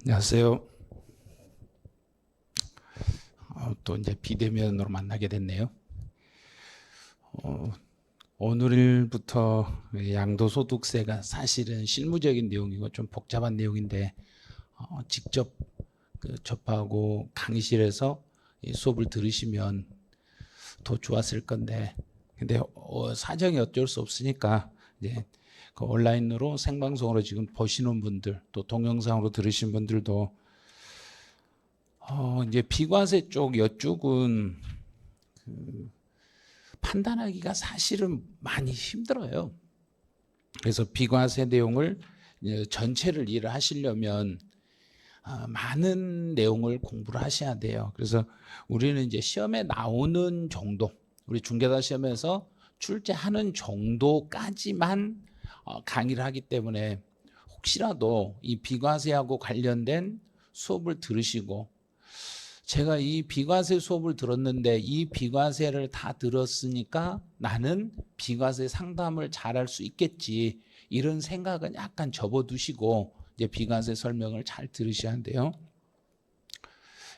안녕하세요. 또 이제 비대면으로 만나게 됐네요. 오늘부터 양도소득세가 사실은 실무적인 내용이고 좀 복잡한 내용인데 직접 접하고 강의실에서 이 수업을 들으시면 더 좋았을 건데, 근데 사정이 어쩔 수 없으니까 이제 그 온라인으로 생방송으로 지금 보시는 분들, 또 동영상으로 들으신 분들도 이제 비과세 쪽 여쪽은 판단하기가 사실은 많이 힘들어요. 그래서 비과세 내용을 전체를 이해를 하시려면 많은 내용을 공부를 하셔야 돼요. 그래서 우리는 이제 시험에 나오는 정도, 우리 중개사 시험에서 출제하는 정도까지만 강의를 하기 때문에 혹시라도 이 비과세하고 관련된 수업을 들으시고, 제가 이 비과세 수업을 들었는데 이 비과세를 다 들었으니까 나는 비과세 상담을 잘할 수 있겠지, 이런 생각은 약간 접어두시고 이제 비과세 설명을 잘 들으셔야 돼요.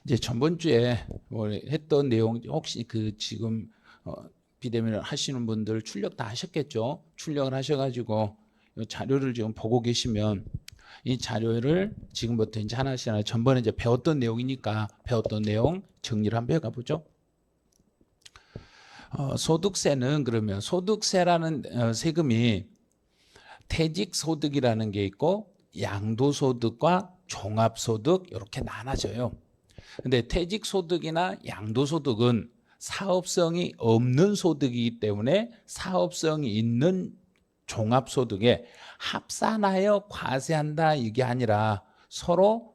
이제 전번 주에 했던 내용, 혹시 지금 비대면을 하시는 분들 출력 다 하셨겠죠? 출력을 하셔가지고 이 자료를 지금 보고 계시면 이 자료를 지금부터 이제 하나씩 하나, 전번에 이제 배웠던 내용이니까 배웠던 내용 정리를 한번 해가보죠. 소득세는 그러면 소득세라는 세금이 퇴직소득이라는 게 있고 양도소득과 종합소득 이렇게 나눠져요. 근데 퇴직소득이나 양도소득은 사업성이 없는 소득이기 때문에 사업성이 있는 종합소득에 합산하여 과세한다, 이게 아니라 서로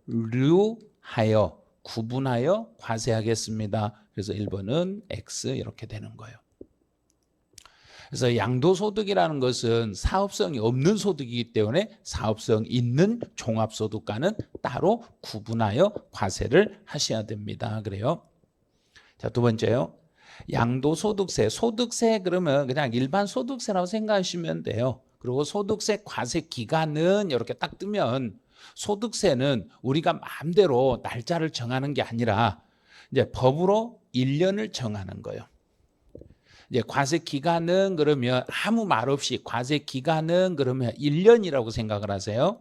분류하여 구분하여 과세하겠습니다. 그래서 1번은 X 이렇게 되는 거예요. 그래서 양도소득이라는 것은 사업성이 없는 소득이기 때문에 사업성 있는 종합소득과는 따로 구분하여 과세를 하셔야 됩니다. 그래요. 자, 두 번째요. 양도소득세, 소득세 그러면 그냥 일반 소득세라고 생각하시면 돼요. 그리고 소득세 과세 기간은 이렇게 딱 뜨면, 소득세는 우리가 마음대로 날짜를 정하는 게 아니라 이제 법으로 1년을 정하는 거예요. 이제 과세 기간은 그러면 아무 말 없이 과세 기간은 그러면 1년이라고 생각을 하세요.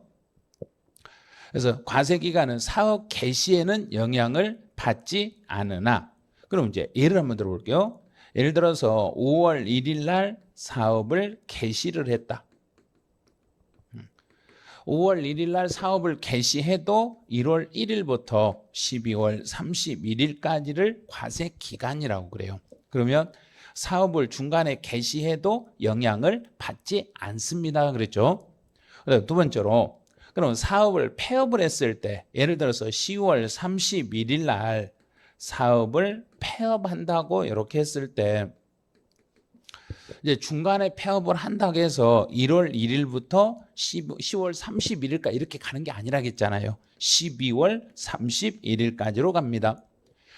그래서 과세 기간은 사업 개시에는 영향을 받지 않으나, 그럼 이제 예를 한번 들어볼게요. 예를 들어서 5월 1일 날 사업을 개시를 했다. 5월 1일 날 사업을 개시해도 1월 1일부터 12월 31일까지를 과세 기간이라고 그래요. 그러면 사업을 중간에 개시해도 영향을 받지 않습니다, 그랬죠. 두 번째로, 그럼 사업을 폐업을 했을 때, 예를 들어서 10월 31일 날 사업을 폐업한다고 이렇게 했을 때, 이제 중간에 폐업을 한다고 해서 1월 1일부터 10월 31일까지 이렇게 가는 게 아니라겠잖아요. 12월 31일까지로 갑니다.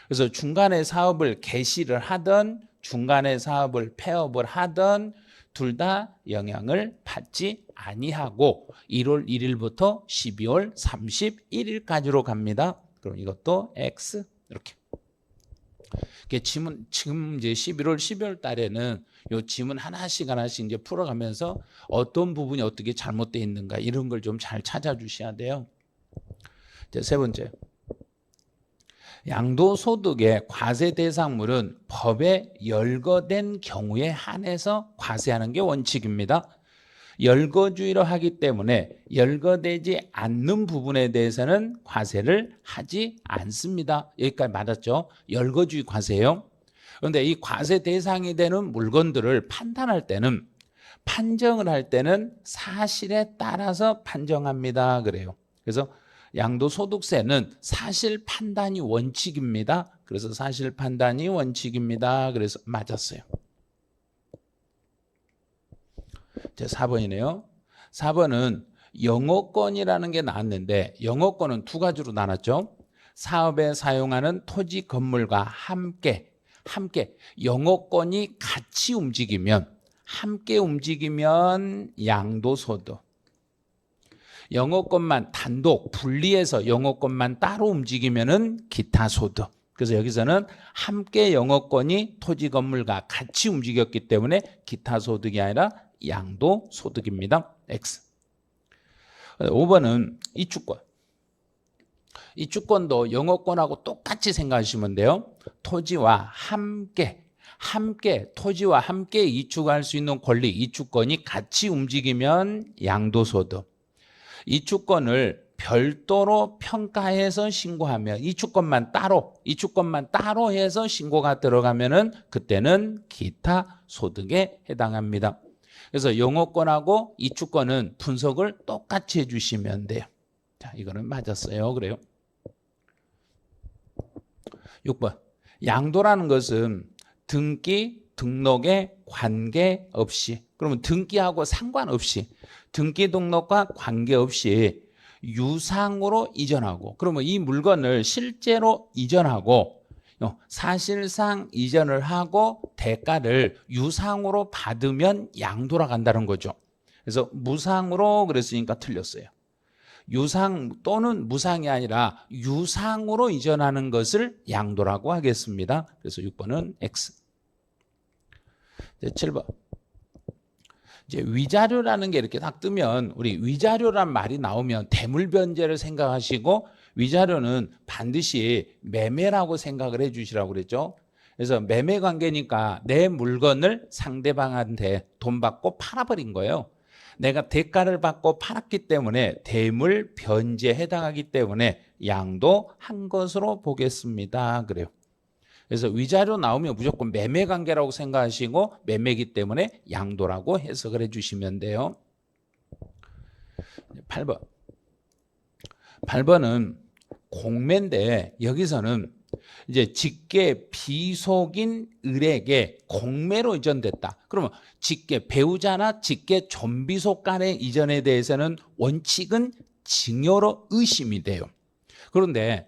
그래서 중간에 사업을 개시를 하든 중간에 사업을 폐업을 하든 둘 다 영향을 받지 아니하고 1월 1일부터 12월 31일까지로 갑니다. 그럼 이것도 X 이렇게. 지금 이제 11월, 12월 달에는 요 지문 하나씩 이제 풀어가면서 어떤 부분이 어떻게 잘못되어 있는가 이런 걸 좀 잘 찾아주셔야 돼요. 이제 세 번째. 양도소득의 과세 대상물은 법에 열거된 경우에 한해서 과세하는 게 원칙입니다. 열거주의로 하기 때문에 열거되지 않는 부분에 대해서는 과세를 하지 않습니다. 여기까지 맞았죠? 열거주의 과세요. 그런데 이 과세 대상이 되는 물건들을 판단할 때는, 판정을 할 때는 사실에 따라서 판정합니다. 그래요. 그래서 양도소득세는 사실 판단이 원칙입니다. 그래서 사실 판단이 원칙입니다. 그래서 맞았어요. 제 4번이네요. 4번은 영업권이라는 게 나왔는데, 영업권은 두 가지로 나눴죠. 사업에 사용하는 토지 건물과 함께 영업권이 같이 움직이면, 함께 움직이면 양도소득. 영어권만 단독 분리해서 영어권만 따로 움직이면은 기타 소득. 그래서 여기서는 함께 영어권이 토지 건물과 같이 움직였기 때문에 기타 소득이 아니라 양도 소득입니다. X. 5번은 이주권. 이주권도 영어권하고 똑같이 생각하시면 돼요. 토지와 함께 토지와 함께 이축할 수 있는 권리, 이주권이 같이 움직이면 양도소득. 이주권을 별도로 평가해서 신고하면 이주권만 따로 해서 신고가 들어가면은 그때는 기타 소득에 해당합니다. 그래서 영어권하고 이주권은 분석을 똑같이 해주시면 돼요. 자, 이거는 맞았어요. 그래요. 6번. 양도라는 것은 등기, 등록에 관계없이, 그러면 등기하고 상관없이, 등기, 등록과 관계없이 유상으로 이전하고, 그러면 이 물건을 실제로 이전하고 사실상 이전을 하고 대가를 유상으로 받으면 양도라 간다는 거죠. 그래서 무상으로 그랬으니까 틀렸어요. 유상 또는 무상이 아니라 유상으로 이전하는 것을 양도라고 하겠습니다. 그래서 6번은 X. 7번. 이제 위자료라는 게 이렇게 딱 뜨면 우리 위자료란 말이 나오면 대물변제를 생각하시고 위자료는 반드시 매매라고 생각을 해 주시라고 그랬죠. 그래서 매매 관계니까 내 물건을 상대방한테 돈 받고 팔아버린 거예요. 내가 대가를 받고 팔았기 때문에 대물 변제에 해당하기 때문에 양도한 것으로 보겠습니다. 그래요. 그래서 위자료 나오면 무조건 매매 관계라고 생각하시고 매매이기 때문에 양도라고 해석을 해주시면 돼요. 8번. 8번은 공매인데 여기서는 이제 직계 비속인 을에게 공매로 이전됐다. 그러면 직계 배우자나 직계 존비속 간의 이전에 대해서는 원칙은 증여로 의심이 돼요. 그런데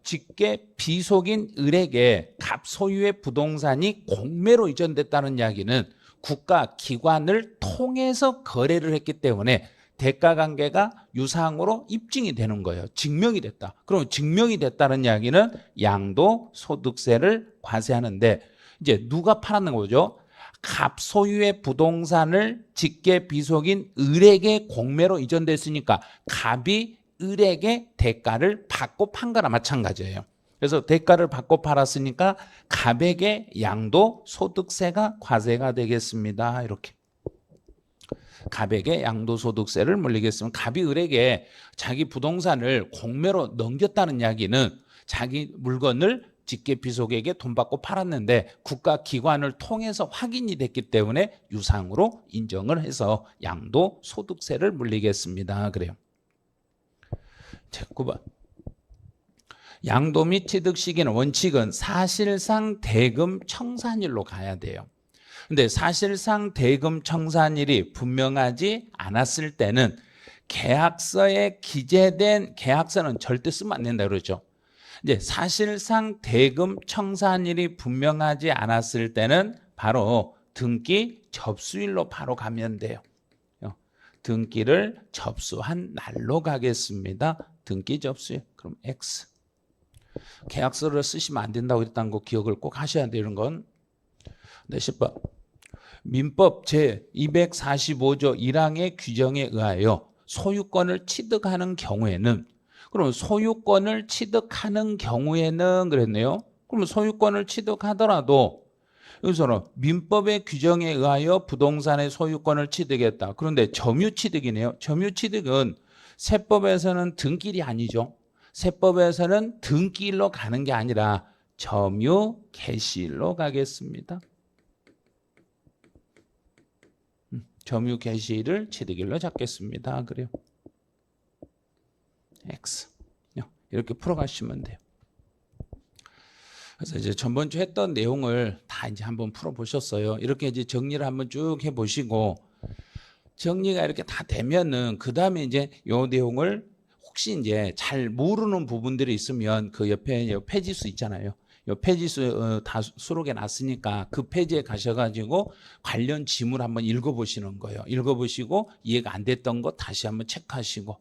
직계 비속인 을에게 갑소유의 부동산이 공매로 이전됐다는 이야기는 국가 기관을 통해서 거래를 했기 때문에 대가관계가 유상으로 입증이 되는 거예요. 증명이 됐다. 그럼 증명이 됐다는 이야기는 양도소득세를 과세하는데 이제 누가 팔았는 거죠? 갑소유의 부동산을 직계 비속인 을에게 공매로 이전됐으니까 갑이 을에게 대가를 받고 판 거나 마찬가지예요. 그래서 대가를 받고 팔았으니까 갑에게 양도소득세가 과세가 되겠습니다. 이렇게. 갑에게 양도소득세를 물리겠습니다. 갑이 을에게 자기 부동산을 공매로 넘겼다는 이야기는 자기 물건을 직계비속에게 돈 받고 팔았는데 국가기관을 통해서 확인이 됐기 때문에 유상으로 인정을 해서 양도소득세를 물리겠습니다. 그래요. 9번. 양도 및 취득 시기는 원칙은 사실상 대금 청산일로 가야 돼요. 근데 사실상 대금 청산일이 분명하지 않았을 때는 계약서에 기재된 계약서는 절대 쓰면 안 된다 그러죠. 이제 사실상 대금 청산일이 분명하지 않았을 때는 바로 등기 접수일로 바로 가면 돼요. 등기를 접수한 날로 가겠습니다. 등기 접수일. 그럼 X. 계약서를 쓰시면 안 된다고 했다는 거 기억을 꼭 하셔야 돼요. 이런 건. 네, 10번. 민법 제245조 1항의 규정에 의하여 소유권을 취득하는 경우에는 그럼 소유권을 취득하는 경우에는 그랬네요. 그러면 소유권을 취득하더라도 여기서는 민법의 규정에 의하여 부동산의 소유권을 취득했다. 그런데 점유취득이네요. 점유취득은 세법에서는 등기일이 아니죠. 세법에서는 등기일로 가는 게 아니라 점유 개시일로 가겠습니다. 점유 개시일을 취득일로 잡겠습니다. 그래요. X. 이렇게 풀어가시면 돼요. 그래서 이제 전번주 했던 내용을 다 이제 한번 풀어보셨어요. 이렇게 이제 정리를 한번 쭉 해보시고 정리가 이렇게 다 되면은 그 다음에 이제 요 내용을 혹시 이제 잘 모르는 부분들이 있으면 그 옆에 페이지수 있잖아요. 요 페이지 다 수록해 놨으니까 그 페이지에 가셔가지고 관련 지문 한번 읽어보시는 거예요. 읽어보시고 이해가 안 됐던 거 다시 한번 체크하시고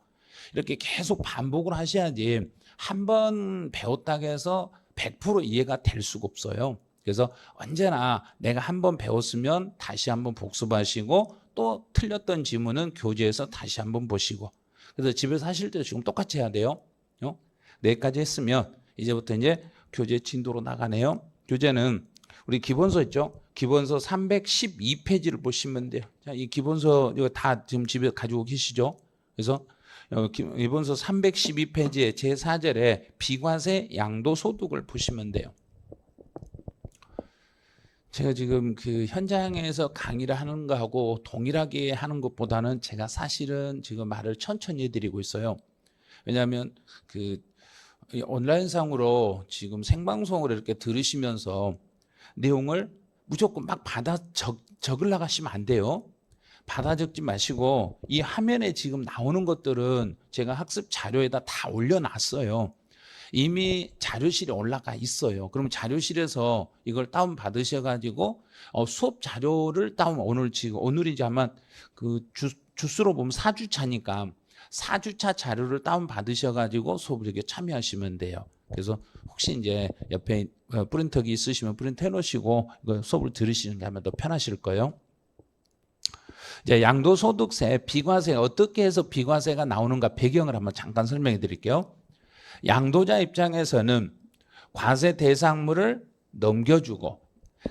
이렇게 계속 반복을 하셔야지 한 번 배웠다고 해서 100% 이해가 될 수가 없어요. 그래서 언제나 내가 한 번 배웠으면 다시 한번 복습하시고 또 틀렸던 지문은 교재에서 다시 한번 보시고 그래서 집에서 하실 때도 지금 똑같이 해야 돼요. 내일까지 했으면 이제부터 이제 교재 진도로 나가네요. 교재는 우리 기본서 있죠? 기본서 312페이지를 보시면 돼요. 자, 이 기본서 이거 다 지금 집에 가지고 계시죠? 그래서 기본서 312페이지의 제4절에 비과세 양도소득을 보시면 돼요. 제가 지금 그 현장에서 강의를 하는 거하고 동일하게 하는 것보다는 제가 사실은 지금 말을 천천히 해드리고 있어요. 왜냐하면 그 온라인상으로 지금 생방송으로 이렇게 들으시면서 내용을 무조건 막 받아 적으려고 하시면 안 돼요. 받아 적지 마시고 이 화면에 지금 나오는 것들은 제가 학습 자료에다 다 올려놨어요. 이미 자료실에 올라가 있어요. 그럼 자료실에서 이걸 다운 받으셔가지고 수업 자료를 오늘 이제 아마 그 주수로 보면 4주차니까 4주차 자료를 다운 받으셔가지고 수업을 이렇게 참여하시면 돼요. 그래서 혹시 이제 옆에 프린터기 있으시면 프린터 해놓으시고 이거 수업을 들으시는 게 아마 더 편하실 거예요. 이제 양도소득세, 비과세 어떻게 해서 비과세가 나오는가 배경을 한번 잠깐 설명해 드릴게요. 양도자 입장에서는 과세 대상물을 넘겨주고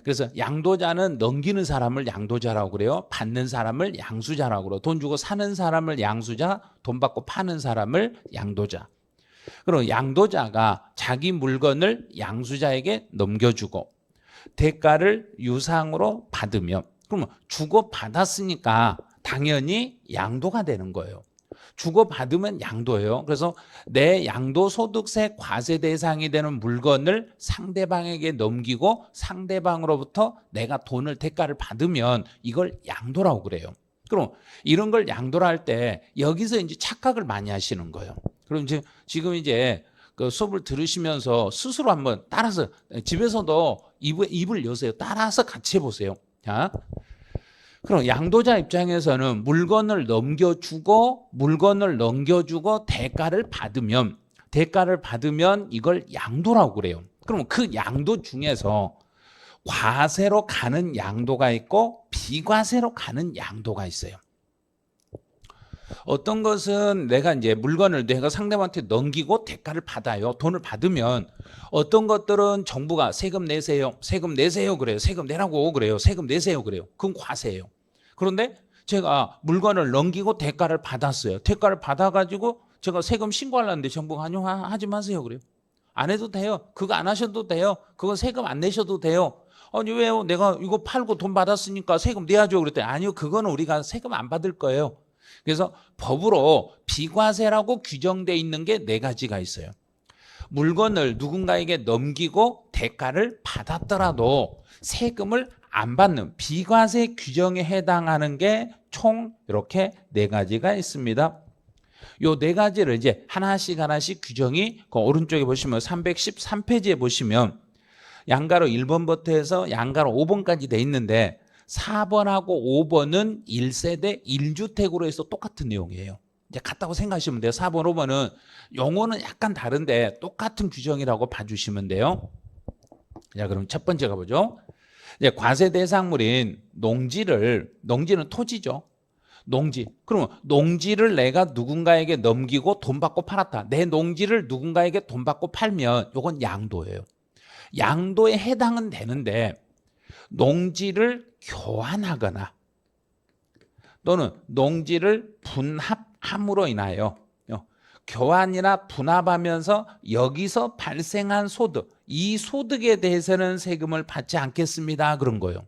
그래서 양도자는 넘기는 사람을 양도자라고 그래요. 받는 사람을 양수자라고 그래요. 돈 주고 사는 사람을 양수자, 돈 받고 파는 사람을 양도자. 그리고 양도자가 자기 물건을 양수자에게 넘겨주고 대가를 유상으로 받으면 그러면 주고받았으니까 당연히 양도가 되는 거예요. 주고받으면 양도예요. 그래서 내 양도소득세 과세 대상이 되는 물건을 상대방에게 넘기고 상대방으로부터 내가 돈을 대가를 받으면 이걸 양도라고 그래요. 그럼 이런 걸 양도를 할 때 여기서 이제 착각을 많이 하시는 거예요. 그럼 지금 이제 그 수업을 들으시면서 스스로 한번 따라서 집에서도 입을 여세요. 따라서 같이 해보세요. 자. 그럼 양도자 입장에서는 물건을 넘겨주고 대가를 받으면 이걸 양도라고 그래요. 그럼 그 양도 중에서 과세로 가는 양도가 있고 비과세로 가는 양도가 있어요. 어떤 것은 내가 이제 물건을 내가 상대방한테 넘기고 대가를 받아요. 돈을 받으면 어떤 것들은 정부가 세금 내세요 그래요. 세금 내라고 그래요. 세금 내세요 그래요. 그건 과세예요. 그런데 제가 물건을 넘기고 대가를 받았어요. 대가를 받아가지고 제가 세금 신고하려는데 정부가 아니요 하지 마세요 그래요. 안 해도 돼요. 그거 안 하셔도 돼요. 그건 세금 안 내셔도 돼요. 아니 왜요? 내가 이거 팔고 돈 받았으니까 세금 내야죠 그랬더니 아니요 그거는 우리가 세금 안 받을 거예요. 그래서 법으로 비과세라고 규정되어 있는 게 4가지가 있어요. 물건을 누군가에게 넘기고 대가를 받았더라도 세금을 안 받는 비과세 규정에 해당하는 게 총 이렇게 4가지가 있습니다. 요 4가지를 이제 하나씩 규정이 그 오른쪽에 보시면 313페이지에 보시면 양가로 1번부터 해서 양가로 5번까지 돼 있는데 4번하고 5번은 1세대 1주택으로 해서 똑같은 내용이에요. 이제 같다고 생각하시면 돼요. 4번, 5번은 용어는 약간 다른데 똑같은 규정이라고 봐주시면 돼요. 자, 그럼 첫 번째 가보죠. 이제 과세 대상물인 농지는 토지죠. 그러면 농지를 내가 누군가에게 넘기고 돈 받고 팔았다. 내 농지를 누군가에게 돈 받고 팔면 이건 양도예요. 양도에 해당은 되는데 농지를 교환하거나 또는 농지를 분합함으로 인하여 교환이나 분합하면서 여기서 발생한 소득, 이 소득에 대해서는 세금을 받지 않겠습니다. 그런 거예요.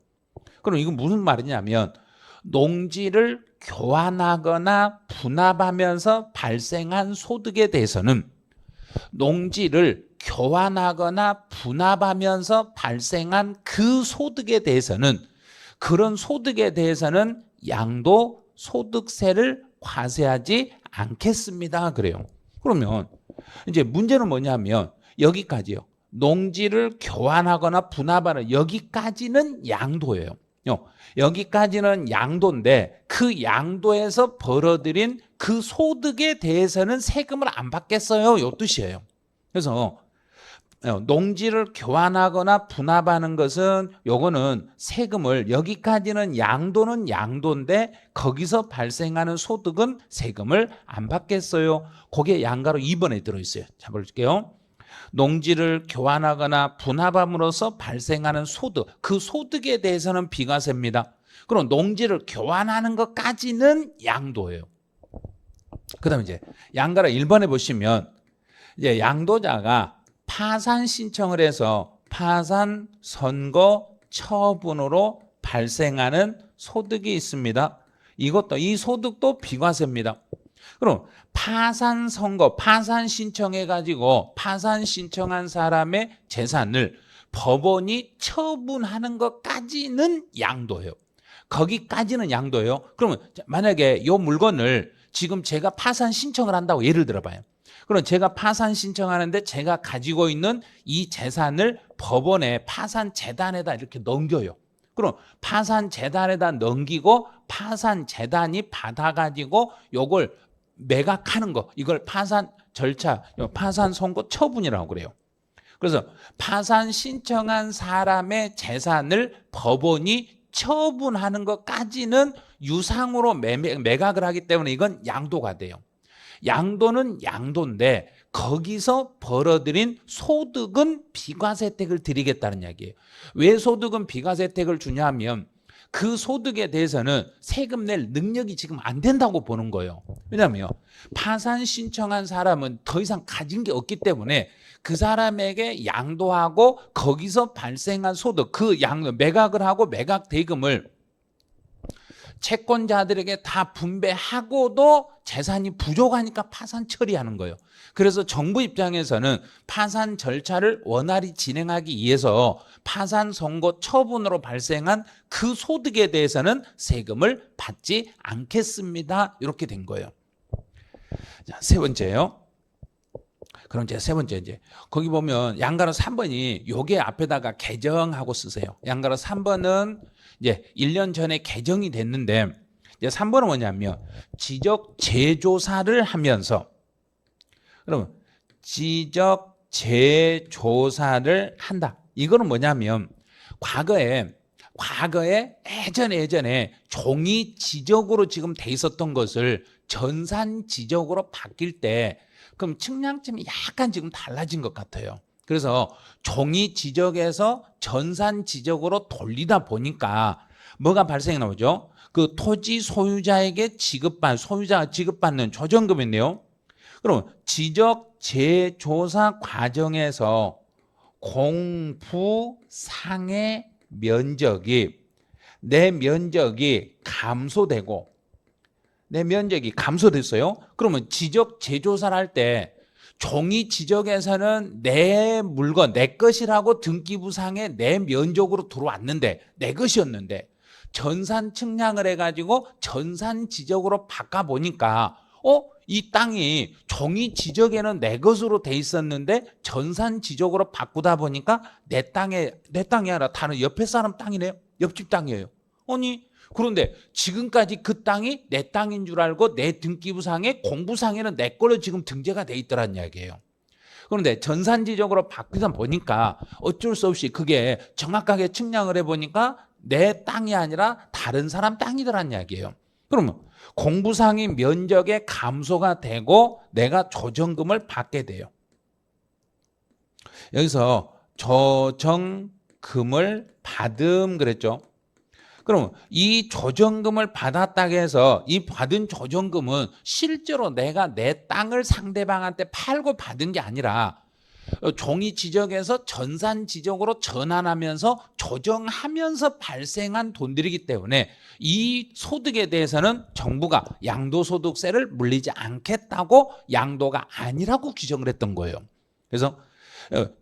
그럼 이건 무슨 말이냐면 농지를 교환하거나 분합하면서 발생한 소득에 대해서는 농지를 교환하거나 분합하면서 발생한 그 소득에 대해서는 그런 소득에 대해서는 양도소득세를 과세하지 않겠습니다. 그래요. 그러면 이제 문제는 뭐냐면 여기까지요. 농지를 교환하거나 분합하는 여기까지는 양도예요. 여기까지는 양도인데 그 양도에서 벌어들인 그 소득에 대해서는 세금을 안 받겠어요. 이 뜻이에요. 그래서 농지를 교환하거나 분합하는 것은 요거는 세금을 여기까지는 양도는 양도인데 거기서 발생하는 소득은 세금을 안 받겠어요. 그게 양가로 2번에 들어있어요. 자, 볼게요. 농지를 교환하거나 분합함으로써 발생하는 소득, 그 소득에 대해서는 비과세입니다. 그럼 농지를 교환하는 것까지는 양도예요. 그 다음에 이제 양가로 1번에 보시면 이제 양도자가 파산 신청을 해서 파산 선고 처분으로 발생하는 소득이 있습니다. 이 소득도 비과세입니다. 그럼 파산 선고, 파산 신청해 가지고 파산 신청한 사람의 재산을 법원이 처분하는 것까지는 양도예요. 거기까지는 양도예요. 그러면 만약에 이 물건을 지금 제가 파산 신청을 한다고 예를 들어봐요. 그럼 제가 파산 신청하는데 제가 가지고 있는 이 재산을 법원에 파산재단에다 이렇게 넘겨요. 그럼 파산재단에다 넘기고 파산재단이 받아가지고 요걸 매각하는 거, 이걸 파산 절차, 파산 선고 처분이라고 그래요. 그래서 파산 신청한 사람의 재산을 법원이 처분하는 것까지는 유상으로 매각을 하기 때문에 이건 양도가 돼요. 양도는 양도인데 거기서 벌어들인 소득은 비과세 혜택을 드리겠다는 이야기예요. 왜 소득은 비과세 혜택을 주냐면 그 소득에 대해서는 세금 낼 능력이 지금 안 된다고 보는 거예요. 왜냐하면 파산 신청한 사람은 더 이상 가진 게 없기 때문에 그 사람에게 양도하고 거기서 발생한 소득, 그 매각을 하고 매각 대금을 채권자들에게 다 분배하고도 재산이 부족하니까 파산 처리하는 거예요. 그래서 정부 입장에서는 파산 절차를 원활히 진행하기 위해서 파산 선고 처분으로 발생한 그 소득에 대해서는 세금을 받지 않겠습니다. 이렇게 된 거예요. 자, 세 번째요. 그럼 이제 세 번째 이제 거기 보면 양가로 3번이 요게 앞에다가 개정하고 쓰세요. 양가로 3번은 이제 1년 전에 개정이 됐는데 이제 3번은 뭐냐면 지적 재조사를 하면서 그러면 지적 재조사를 한다. 이거는 뭐냐면 과거에 예전에 종이 지적으로 지금 돼 있었던 것을 전산 지적으로 바뀔 때 그럼 측량점이 약간 지금 달라진 것 같아요. 그래서 종이 지적에서 전산 지적으로 돌리다 보니까 뭐가 발생이 나오죠? 그 토지 소유자에게 소유자가 지급받는 조정금인데요. 그럼 지적 재조사 과정에서 공부상의 면적이 내 면적이 감소됐어요. 그러면 지적 재조사를 할 때 종이 지적에서는 내 물건, 내 것이라고 등기부상에 내 면적으로 들어왔는데 내 것이었는데 전산 측량을 해가지고 전산 지적으로 바꿔보니까 이 땅이 종이 지적에는 내 것으로 돼 있었는데 전산 지적으로 바꾸다 보니까 내 땅이 아니라 다른 옆에 사람 땅이네요. 옆집 땅이에요. 아니 그런데 지금까지 그 땅이 내 땅인 줄 알고 내 등기부상에 공부상에는 내 걸로 지금 등재가 돼 있더란 이야기예요. 그런데 전산지적으로 바뀌다 보니까 어쩔 수 없이 그게 정확하게 측량을 해보니까 내 땅이 아니라 다른 사람 땅이더란 이야기예요. 그러면 공부상의 면적의 감소가 되고 내가 조정금을 받게 돼요. 여기서 조정금을 받음 그랬죠. 그럼 이 조정금을 받았다고 해서 이 받은 조정금은 실제로 내가 내 땅을 상대방한테 팔고 받은 게 아니라 종이 지적에서 전산 지적으로 전환하면서 조정하면서 발생한 돈들이기 때문에 이 소득에 대해서는 정부가 양도소득세를 물리지 않겠다고 양도가 아니라고 규정을 했던 거예요. 그래서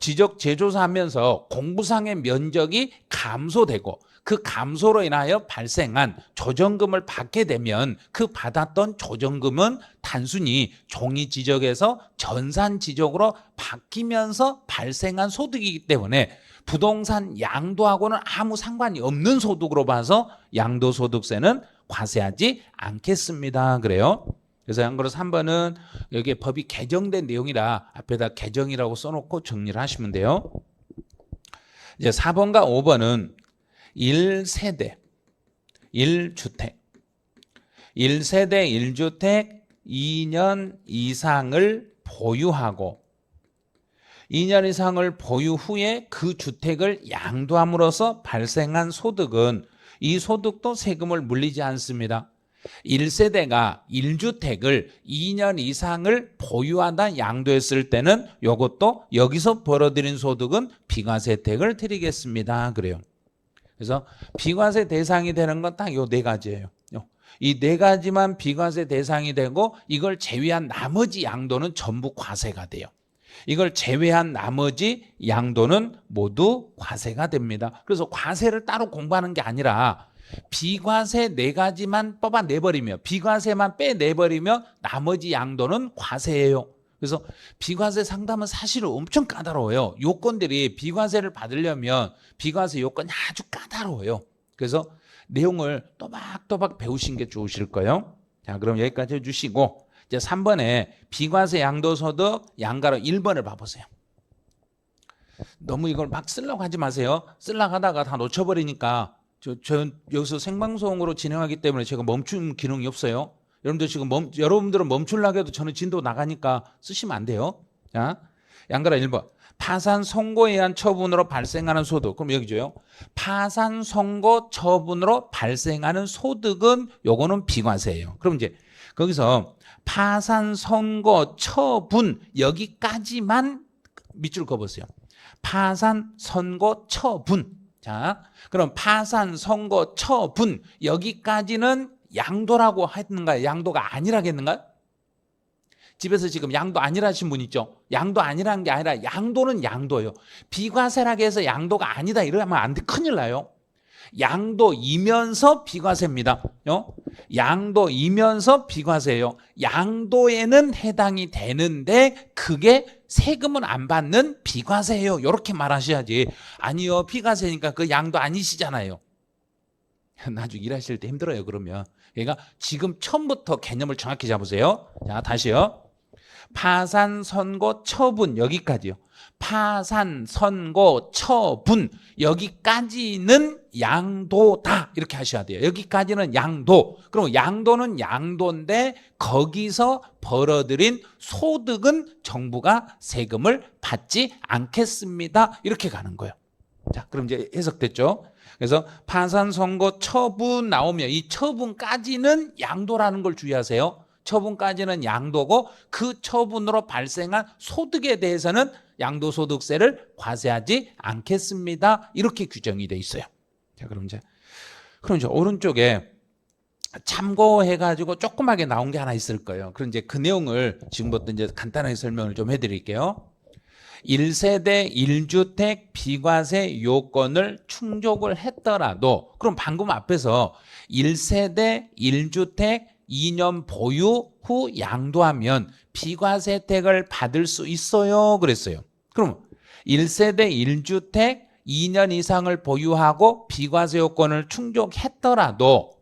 지적 재조사하면서 공부상의 면적이 감소되고 그 감소로 인하여 발생한 조정금을 받게 되면 그 받았던 조정금은 단순히 종이지적에서 전산지적으로 바뀌면서 발생한 소득이기 때문에 부동산 양도하고는 아무 상관이 없는 소득으로 봐서 양도소득세는 과세하지 않겠습니다. 그래요. 그래서 한글로 3번은 여기에 법이 개정된 내용이라 앞에다 개정이라고 써놓고 정리를 하시면 돼요. 이제 4번과 5번은 1세대 1주택 1세대 1주택 2년 이상을 보유하고 2년 이상을 보유 후에 그 주택을 양도함으로써 발생한 소득은 이 소득도 세금을 물리지 않습니다. 1세대가 1주택을 2년 이상을 보유하다 양도했을 때는 이것도 여기서 벌어들인 소득은 비과세 혜택을 드리겠습니다. 그래요. 그래서 비과세 대상이 되는 건 딱 요 네 가지예요. 이 네 가지만 비과세 대상이 되고 이걸 제외한 나머지 양도는 전부 과세가 돼요. 이걸 제외한 나머지 양도는 모두 과세가 됩니다. 그래서 과세를 따로 공부하는 게 아니라 비과세 네 가지만 뽑아내버리며 비과세만 빼내버리며 나머지 양도는 과세예요. 그래서 비과세 상담은 사실은 엄청 까다로워요. 요건들이 비과세를 받으려면 비과세 요건이 아주 까다로워요. 그래서 내용을 또박또박 배우신 게 좋으실 거예요. 자, 그럼 여기까지 해주시고 이제 3번에 비과세 양도소득 양가로 1번을 봐보세요. 너무 이걸 막 쓰려고 하지 마세요. 쓰려고 하다가 다 놓쳐버리니까 저 여기서 생방송으로 진행하기 때문에 제가 멈춤 기능이 없어요. 여러분들 지금 여러분들은 멈추려고 해도 저는 진도 나가니까 쓰시면 안 돼요. 자, 양가로 1번. 파산 선고에 의한 처분으로 발생하는 소득. 그럼 여기 줘요. 파산 선고 처분으로 발생하는 소득은 요거는 비과세예요. 그럼 이제 거기서 파산 선고 처분 여기까지만 밑줄 그어보세요. 파산 선고 처분. 자, 그럼 파산 선고 처분 여기까지는 양도라고 했는가요? 양도가 아니라겠는가요? 집에서 지금 양도 아니라 하신 분 있죠? 양도 아니라는 게 아니라 양도는 양도예요. 비과세라고 해서 양도가 아니다 이러면 안 돼. 큰일 나요. 양도이면서 비과세입니다. 양도이면서 비과세예요. 양도에는 해당이 되는데 그게 세금은 안 받는 비과세예요. 이렇게 말하셔야지. 아니요, 비과세니까 그 양도 아니시잖아요. 나중에 일하실 때 힘들어요. 그러면 그러니까 지금 처음부터 개념을 정확히 잡으세요. 자, 다시요. 파산 선고 처분 여기까지요. 파산 선고 처분 여기까지는 양도다 이렇게 하셔야 돼요. 여기까지는 양도. 그럼 양도는 양도인데 거기서 벌어들인 소득은 정부가 세금을 받지 않겠습니다. 이렇게 가는 거예요. 자, 그럼 이제 해석됐죠? 그래서 파산 선고 처분 나오면 이 처분까지는 양도라는 걸 주의하세요. 처분까지는 양도고 그 처분으로 발생한 소득에 대해서는 양도소득세를 과세하지 않겠습니다. 이렇게 규정이 돼 있어요. 자, 그럼 이제 오른쪽에 참고해가지고 조그맣게 나온 게 하나 있을 거예요. 그럼 이제 그 내용을 지금부터 이제 간단하게 설명을 좀 해드릴게요. 1세대 1주택 비과세 요건을 충족을 했더라도 그럼 방금 앞에서 1세대 1주택 2년 보유 후 양도하면 비과세 혜택을 받을 수 있어요 그랬어요. 그럼 1세대 1주택 2년 이상을 보유하고 비과세 요건을 충족했더라도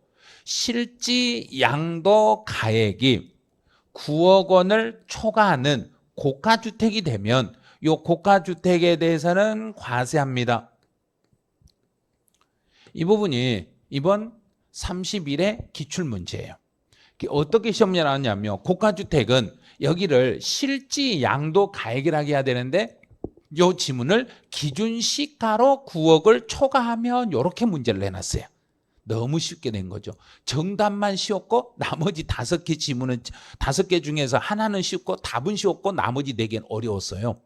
실지 양도 가액이 9억 원을 초과하는 고가주택이 되면 이 고가주택에 대해서는 과세합니다. 이 부분이 이번 30일의 기출문제예요. 어떻게 시험에 나왔냐면 고가주택은 여기를 실지 양도 가액이라고 해야 되는데 이 지문을 기준시가로 9억을 초과하면 이렇게 문제를 내놨어요. 너무 쉽게 된 거죠. 정답만 쉬웠고 나머지 5개 지문은 5개 중에서 하나는 쉽고 답은 쉬웠고 나머지 4개는 어려웠어요.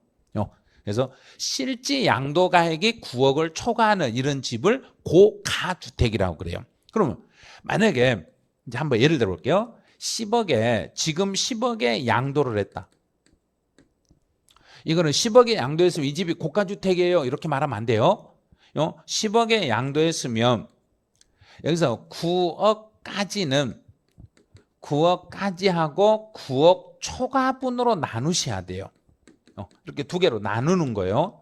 그래서 실지 양도 가액이 9억을 초과하는 이런 집을 고가주택이라고 그래요. 그러면 만약에 이제 한번 예를 들어 볼게요. 10억에 지금 10억에 양도를 했다. 이거는 10억에 양도했으면 이 집이 고가주택이에요. 이렇게 말하면 안 돼요. 10억에 양도했으면 여기서 9억까지는 9억까지 하고 9억 초과분으로 나누셔야 돼요. 이렇게 두 개로 나누는 거예요.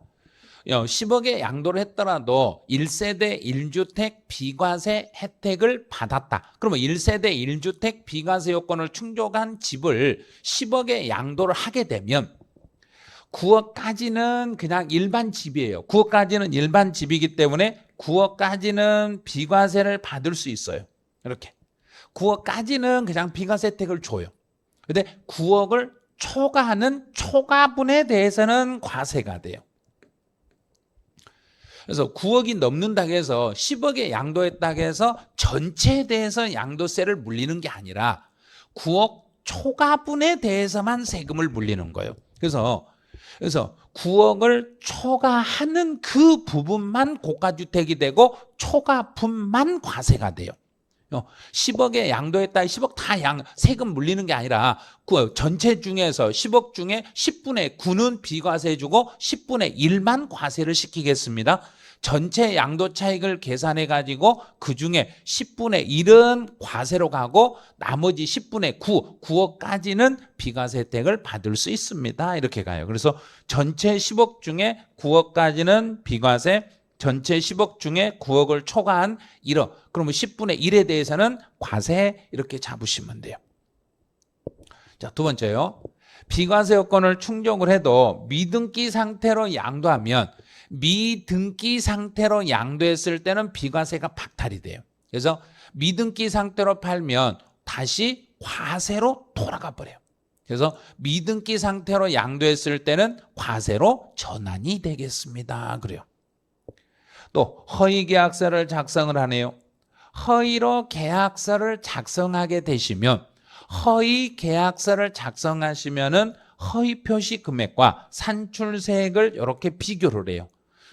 10억에 양도를 했더라도 1세대 1주택 비과세 혜택을 받았다. 그러면 1세대 1주택 비과세 요건을 충족한 집을 10억에 양도를 하게 되면 9억까지는 그냥 일반 집이에요. 9억까지는 일반 집이기 때문에 9억까지는 비과세를 받을 수 있어요. 이렇게 9억까지는 그냥 비과세 혜택을 줘요. 근데 9억을 초과하는 초과분에 대해서는 과세가 돼요. 그래서 9억이 넘는다고 해서 10억에 양도했다고 해서 전체에 대해서 양도세를 물리는 게 아니라 9억 초과분에 대해서만 세금을 물리는 거예요. 그래서 9억을 초과하는 그 부분만 고가주택이 되고 초과분만 과세가 돼요. 10억에 양도했다 10억 다 세금 물리는 게 아니라 그 전체 중에서 10억 중에 10분의 9는 비과세 주고 10분의 1만 과세를 시키겠습니다. 전체 양도 차익을 계산해 가지고 그중에 10분의 1은 과세로 가고 나머지 10분의 9억까지는 비과세 혜택을 받을 수 있습니다. 이렇게 가요. 그래서 전체 10억 중에 9억까지는 비과세, 전체 10억 중에 9억을 초과한 1억, 그러면 10분의 1에 대해서는 과세 이렇게 잡으시면 돼요. 자, 두 번째요. 비과세 요건을 충족을 해도 미등기 상태로 양도하면 미등기 상태로 양도했을 때는 비과세가 박탈이 돼요. 그래서 미등기 상태로 팔면 다시 과세로 돌아가 버려요. 그래서 미등기 상태로 양도했을 때는 과세로 전환이 되겠습니다. 그래요. 또 허위계약서를 작성을 하네요. 허위로 계약서를 작성하게 되시면 허위계약서를 작성하시면은 허위표시 금액과 산출세액을 이렇게 비교를 해요.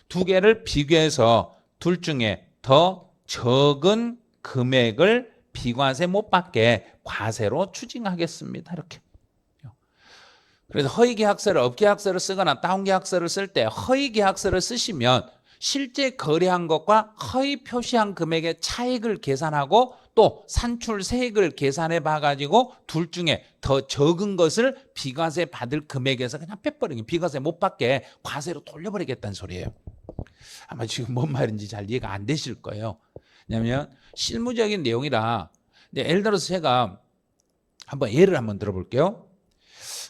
두 개를 비교해서 둘 중에 더 적은 금액을 비과세 못 받게 과세로 추징하겠습니다. 이렇게. 그래서 허위계약서를 업계약서를 쓰거나 다운계약서를 쓸 때 허위계약서를 쓰시면 실제 거래한 것과 허위 표시한 금액의 차익을 계산하고 또 산출세액을 계산해 봐가지고 둘 중에 더 적은 것을 비과세 받을 금액에서 그냥 빼버리기, 비과세 못 받게 과세로 돌려버리겠다는 소리예요. 아마 지금 뭔 말인지 잘 이해가 안 되실 거예요. 왜냐하면 실무적인 내용이라. 예를 들어서 제가 예를 한번 들어볼게요.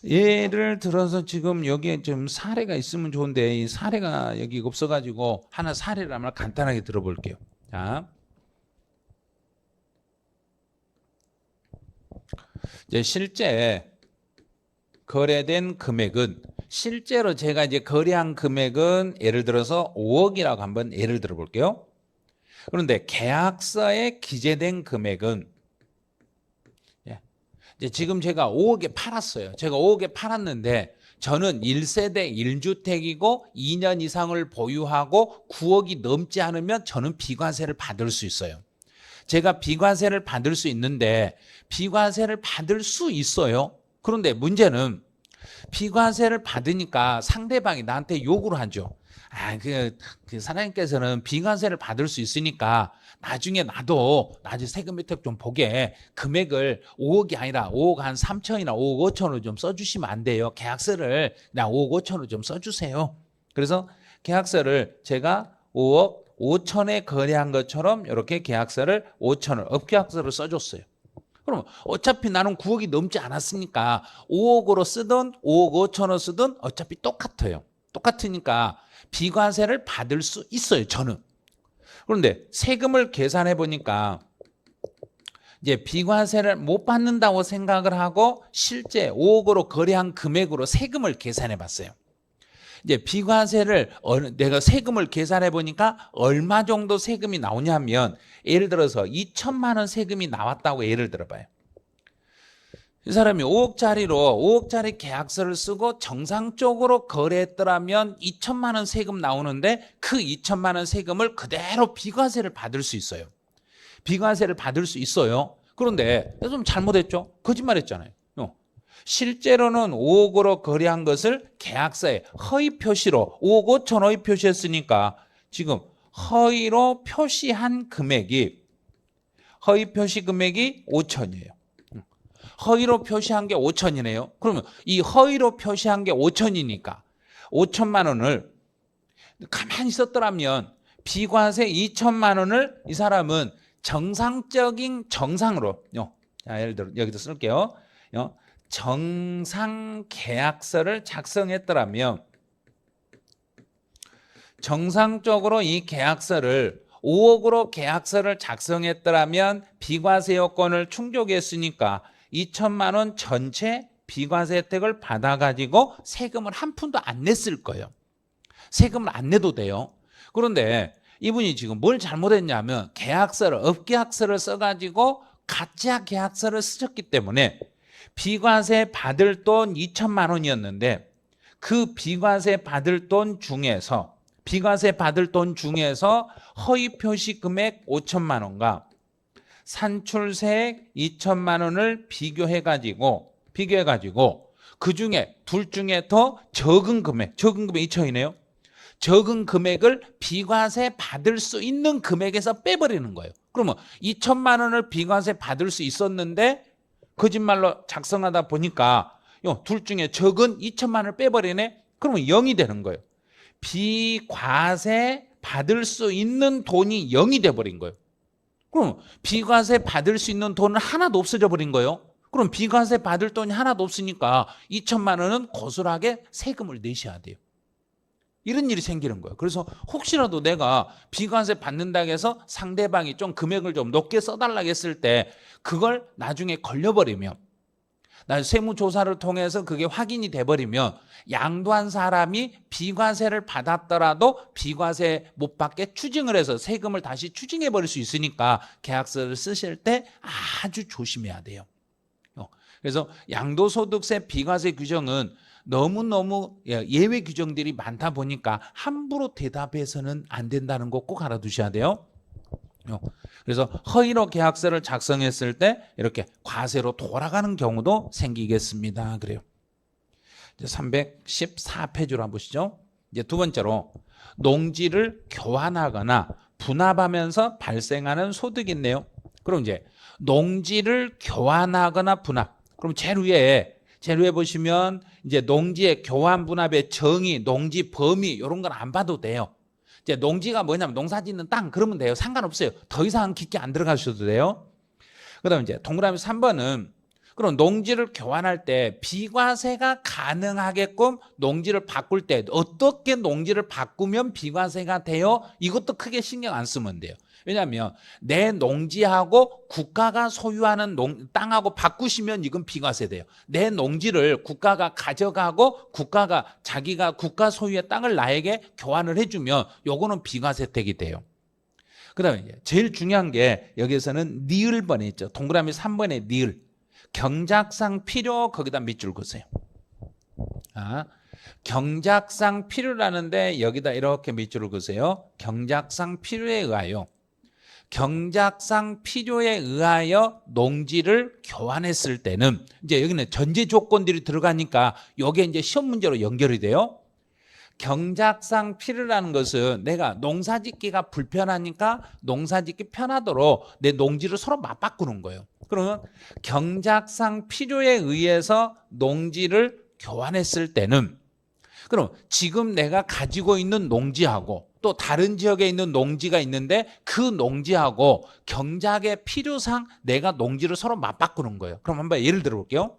예를 들어서 지금 여기에 좀 사례가 있으면 좋은데 이 사례가 여기 없어가지고 하나 사례를 한번 간단하게 들어볼게요. 자, 이제 실제 거래된 금액은 실제로 제가 이제 거래한 금액은 예를 들어서 5억이라고 한번 예를 들어볼게요. 그런데 계약서에 기재된 금액은 지금 제가 5억에 팔았어요. 제가 5억에 팔았는데 저는 1세대 1주택이고 2년 이상을 보유하고 9억이 넘지 않으면 저는 비과세를 받을 수 있어요. 제가 비과세를 받을 수 있는데 비과세를 받을 수 있어요. 그런데 문제는 비과세를 받으니까 상대방이 나한테 욕을 하죠. 그 사장님께서는 비과세를 받을 수 있으니까 나중에 나중에 세금 혜택 좀 보게 금액을 5억이 아니라 5억 한 3천이나 5억 5천으로 좀 써주시면 안 돼요. 계약서를 나 5억 5천으로 좀 써주세요. 그래서 계약서를 제가 5억 5천에 거래한 것처럼 이렇게 계약서를 5천을 업계약서를 써줬어요. 그럼 어차피 나는 9억이 넘지 않았으니까 5억으로 쓰든 5억 5천으로 쓰든 어차피 똑같아요. 똑같으니까 비과세를 받을 수 있어요, 저는. 그런데 세금을 계산해 보니까 이제 비과세를 못 받는다고 생각을 하고 실제 5억으로 거래한 금액으로 세금을 계산해 봤어요. 이제 비과세를 내가 세금을 계산해 보니까 얼마 정도 세금이 나오냐면 예를 들어서 2천만 원 세금이 나왔다고 예를 들어봐요. 이 사람이 5억짜리 계약서를 쓰고 정상적으로 거래했더라면 2천만 원 세금 나오는데 그 2천만 원 세금을 그대로 비과세를 받을 수 있어요. 비과세를 받을 수 있어요. 그런데 좀 잘못했죠. 거짓말했잖아요. 실제로는 5억으로 거래한 것을 계약서에 허위 표시로 5억 5천 허위 표시했으니까 지금 허위로 표시한 금액이 허위 표시 금액이 5천이에요. 허위로 표시한 게 5천이네요. 그러면 이 허위로 표시한 게 5천이니까 5천만 원을 가만히 썼더라면 비과세 2천만 원을 이 사람은 정상적인 정상으로 자, 예를 들어 여기도 쓸게요. 정상 계약서를 작성했더라면 정상적으로 이 계약서를 5억으로 계약서를 작성했더라면 비과세 요건을 충족했으니까 2천만 원 전체 비과세 혜택을 받아가지고 세금을 한 푼도 안 냈을 거예요. 세금을 안 내도 돼요. 그런데 이분이 지금 뭘 잘못했냐면 업계약서를 써가지고 가짜 계약서를 쓰셨기 때문에 비과세 받을 돈 2천만 원이었는데 그 비과세 받을 돈 중에서 허위 표시 금액 5천만 원과 산출세액 2천만 원을 비교해가지고 그 중에 둘 중에 더 적은 금액 2천이네요. 적은 금액을 비과세 받을 수 있는 금액에서 빼버리는 거예요. 그러면 2천만 원을 비과세 받을 수 있었는데 거짓말로 작성하다 보니까 둘 중에 적은 2천만 원을 빼버리네. 그러면 0이 되는 거예요. 비과세 받을 수 있는 돈이 0이 돼버린 거예요. 그럼 비과세 받을 수 있는 돈은 하나도 없어져 버린 거예요. 그럼 비과세 받을 돈이 하나도 없으니까 2천만 원은 고스란하게 세금을 내셔야 돼요. 이런 일이 생기는 거예요. 그래서 혹시라도 내가 비과세 받는다고 해서 상대방이 좀 금액을 좀 높게 써달라고 했을 때 그걸 나중에 걸려버리면 세무조사를 통해서 그게 확인이 돼버리면 양도한 사람이 비과세를 받았더라도 비과세 못 받게 추징을 해서 세금을 다시 추징해버릴 수 있으니까 계약서를 쓰실 때 아주 조심해야 돼요. 그래서 양도소득세 비과세 규정은 너무너무 예외 규정들이 많다 보니까 함부로 대답해서는 안 된다는 거 꼭 알아두셔야 돼요. 그래서 허위로 계약서를 작성했을 때 이렇게 과세로 돌아가는 경우도 생기겠습니다. 그래요. 이제 314페이지로 한번 보시죠. 이제 두 번째로 농지를 교환하거나 분합하면서 발생하는 소득이 있네요. 그럼 이제 농지를 교환하거나 분합. 그럼 제일 위에 보시면 이제 농지의 교환 분합의 정의, 농지 범위 이런 건 안 봐도 돼요. 이제 농지가 뭐냐면 농사 짓는 땅 그러면 돼요. 상관없어요. 더 이상 깊게 안 들어가셔도 돼요. 그다음 이제 동그라미 3번은 그럼 농지를 교환할 때 비과세가 가능하게끔 농지를 바꿀 때 어떻게 농지를 바꾸면 비과세가 돼요? 이것도 크게 신경 안 쓰면 돼요. 왜냐하면 내 농지하고 국가가 소유하는 땅하고 바꾸시면 이건 비과세 돼요. 내 농지를 국가가 가져가고 자기가 국가 소유의 땅을 나에게 교환을 해주면 요거는 비과세 혜택이 돼요. 그 다음에 제일 중요한 게 여기에서는 니을번에 있죠. 동그라미 3번에 니을. 경작상 필요 거기다 밑줄 그으세요. 경작상 필요라는데 여기다 이렇게 밑줄을 그으세요. 경작상 필요에 의하여 농지를 교환했을 때는 이제 여기는 전제 조건들이 들어가니까 이게 이제 시험 문제로 연결이 돼요. 경작상 필요라는 것은 내가 농사짓기가 불편하니까 농사짓기 편하도록 내 농지를 서로 맞바꾸는 거예요. 그러면 경작상 필요에 의해서 농지를 교환했을 때는 그럼 지금 내가 가지고 있는 농지하고 또 다른 지역에 있는 농지가 있는데 그 농지하고 경작의 필요상 내가 농지를 서로 맞바꾸는 거예요. 그럼 한번 예를 들어 볼게요.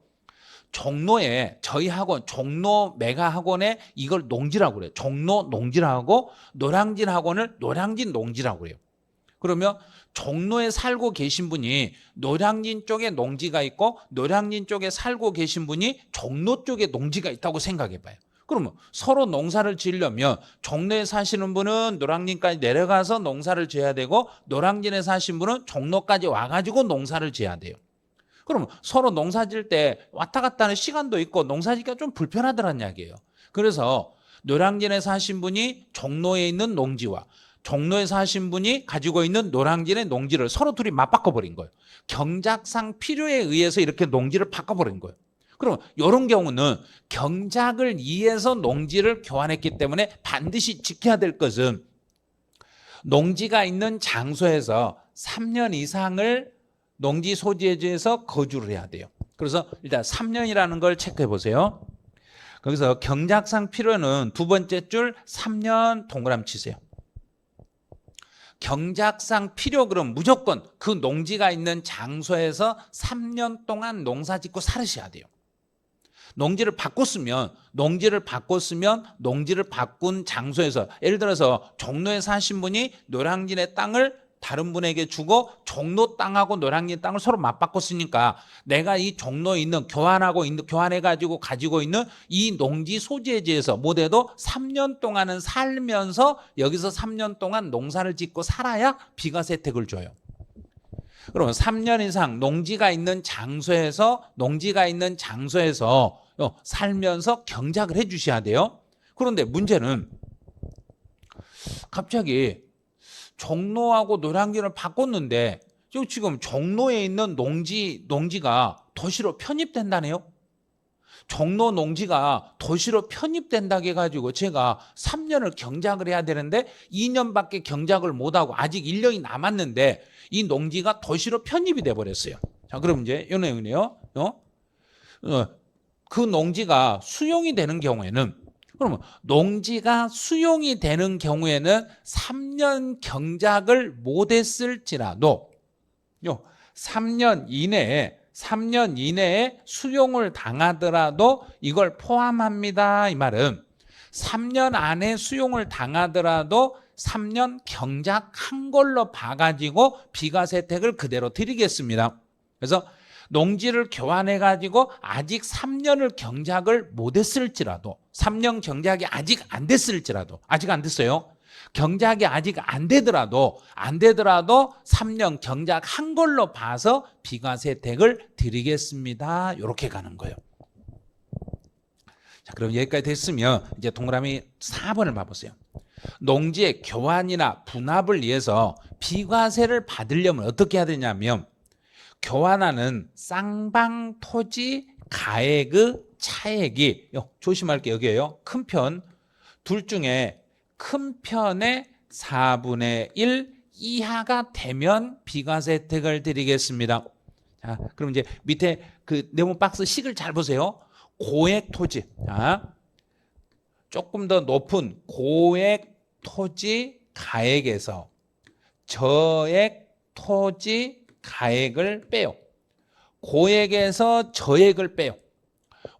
종로에 저희 학원 종로 메가 학원에 이걸 농지라고 그래요. 종로 농지라고 노량진 학원을 노량진 농지라고 그래요. 그러면 종로에 살고 계신 분이 노량진 쪽에 농지가 있고 노량진 쪽에 살고 계신 분이 종로 쪽에 농지가 있다고 생각해 봐요. 그러면 서로 농사를 지으려면 종로에 사시는 분은 노량진까지 내려가서 농사를 지어야 되고 노량진에 사신 분은 종로까지 와가지고 농사를 지어야 돼요. 그럼 서로 농사 지을 때 왔다 갔다 하는 시간도 있고 농사 짓기가 좀 불편하더란 이야기예요. 그래서 노량진에 사신 분이 종로에 있는 농지와 종로에 사신 분이 가지고 있는 노량진의 농지를 서로 둘이 맞바꿔버린 거예요. 경작상 필요에 의해서 이렇게 농지를 바꿔버린 거예요. 그럼 이런 경우는 경작을 이해해서 농지를 교환했기 때문에 반드시 지켜야 될 것은 농지가 있는 장소에서 3년 이상을 농지 소재지에서 거주를 해야 돼요. 그래서 일단 3년이라는 걸 체크해 보세요. 거기서 경작상 필요는 두 번째 줄 3년 동그라미 치세요. 경작상 필요 그럼 무조건 그 농지가 있는 장소에서 3년 동안 농사 짓고 살으셔야 돼요. 농지를 바꿨으면 농지를 바꾼 장소에서 예를 들어서 종로에 사신 분이 노량진의 땅을 다른 분에게 주고 종로 땅하고 노량진 땅을 서로 맞바꿨으니까 내가 이 종로에 있는 교환해가지고 가지고 있는 이 농지 소재지에서 못해도 3년 동안은 살면서 여기서 3년 동안 농사를 짓고 살아야 비과세 혜택을 줘요. 그러면 3년 이상 농지가 있는 장소에서 살면서 경작을 해 주셔야 돼요. 그런데 문제는 갑자기 종로하고 노량진을 바꿨는데 지금 종로에 있는 농지가 도시로 편입된다네요. 종로 농지가 도시로 편입된다고 해가지고 제가 3년을 경작을 해야 되는데 2년밖에 경작을 못하고 아직 1년이 남았는데 이 농지가 도시로 편입이 돼버렸어요. 자, 그럼 이제 이 내용이네요. 그 농지가 수용이 되는 경우에는 그러면 농지가 수용이 되는 경우에는 3년 경작을 못했을지라도 3년 이내에 수용을 당하더라도 이걸 포함합니다. 이 말은 3년 안에 수용을 당하더라도 3년 경작한 걸로 봐가지고 비과세 혜택을 그대로 드리겠습니다. 그래서 농지를 교환해가지고 아직 3년을 경작을 못했을지라도 3년 경작이 아직 안 됐을지라도 아직 안 됐어요. 경작이 아직 안 되더라도 3년 경작한 걸로 봐서 비과세 혜택을 드리겠습니다. 이렇게 가는 거예요. 자, 그럼 여기까지 됐으면 이제 동그라미 4번을 봐보세요. 농지의 교환이나 분합을 위해서 비과세를 받으려면 어떻게 해야 되냐면 교환하는 쌍방 토지 가액의 차액이 조심할 게 여기에요. 큰 편, 둘 중에 큰 편의 4분의 1 이하가 되면 비과세 혜택을 드리겠습니다. 자, 그럼 이제 밑에 그 네모 박스 식을 잘 보세요. 고액 토지, 자, 조금 더 높은 고액 토지 가액에서 저액 토지 가액을 빼요. 고액에서 저액을 빼요.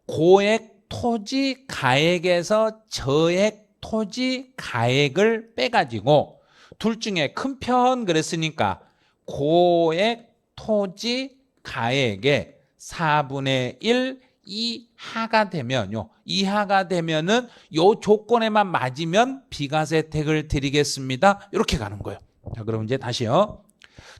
고액 토지 가액에서 저액 토지 가액을 빼가지고 둘 중에 큰 편 그랬으니까 고액 토지 가액의 4분의 1 이하가 되면요. 이하가 되면은 요 조건에만 맞으면 비과세 혜택을 드리겠습니다. 이렇게 가는 거예요. 자, 그럼 이제 다시요.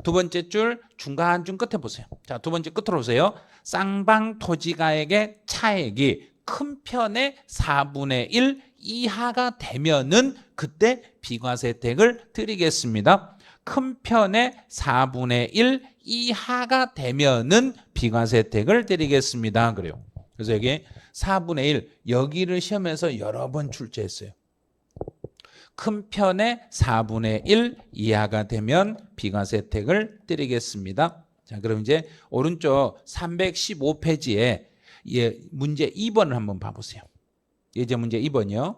두 번째 줄 중간중 끝에 보세요. 자, 두 번째 끝으로 보세요. 쌍방 토지가액의 차액이 큰 편의 4분의 1 이하가 되면은 그때 비과세 혜택을 드리겠습니다. 큰 편의 4분의 1 이하가 되면은 비과세 혜택을 드리겠습니다. 그래요. 그래서 여기 4분의 1 여기를 시험에서 여러 번 출제했어요. 큰 편의 4분의 1 이하가 되면 비과세 혜택을 드리겠습니다. 자, 그럼 이제 오른쪽 315페이지에 문제 2번을 한번 봐보세요. 이제 문제 2번이요.